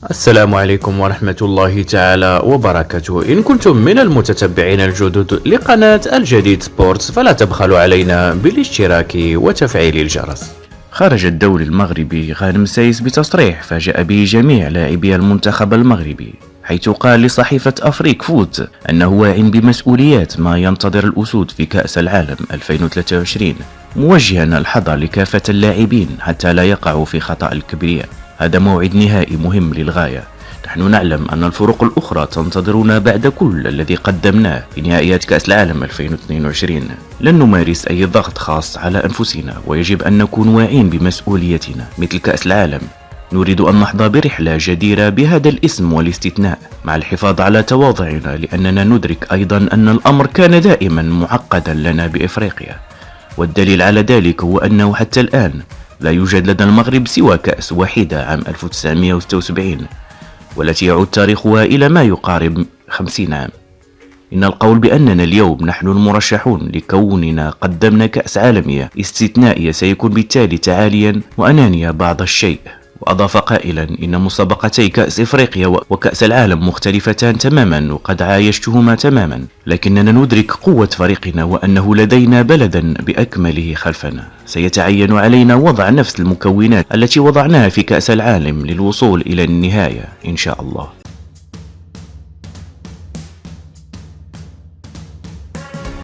السلام عليكم ورحمة الله تعالى وبركاته. إن كنتم من المتتبعين الجدد لقناة الجديد سبورتس فلا تبخلوا علينا بالاشتراك وتفعيل الجرس. خرج الدولي المغربي غانم سايس بتصريح فاجأ به جميع لاعبي المنتخب المغربي، حيث قال لصحيفة أفريك فوت أنه واع بمسؤوليات ما ينتظر الأسود في كأس العالم 2023، موجها الحذر لكافة اللاعبين حتى لا يقعوا في خطأ الكبرياء. هذا موعد نهائي مهم للغاية. نحن نعلم أن الفرق الأخرى تنتظرنا بعد كل الذي قدمناه في نهائيات كأس العالم 2022. لن نمارس أي ضغط خاص على أنفسنا، ويجب أن نكون واعين بمسؤوليتنا. مثل كأس العالم نريد أن نحظى برحلة جديرة بهذا الاسم والاستثناء، مع الحفاظ على تواضعنا، لأننا ندرك أيضا أن الأمر كان دائما معقدا لنا بإفريقيا. والدليل على ذلك هو أنه حتى الآن لا يوجد لدى المغرب سوى كأس واحدة عام 1976، والتي يعود تاريخها إلى ما يقارب 50 عام. إن القول بأننا اليوم نحن المرشحون لكوننا قدمنا كأس عالمية استثنائية سيكون بالتالي تعاليا وأنانيا بعض الشيء. وأضاف قائلا إن مسابقتي كأس إفريقيا وكأس العالم مختلفتان تماما، وقد عايشتهما تماما، لكننا ندرك قوة فريقنا وأنه لدينا بلدا بأكمله خلفنا. سيتعين علينا وضع نفس المكونات التي وضعناها في كأس العالم للوصول إلى النهاية إن شاء الله.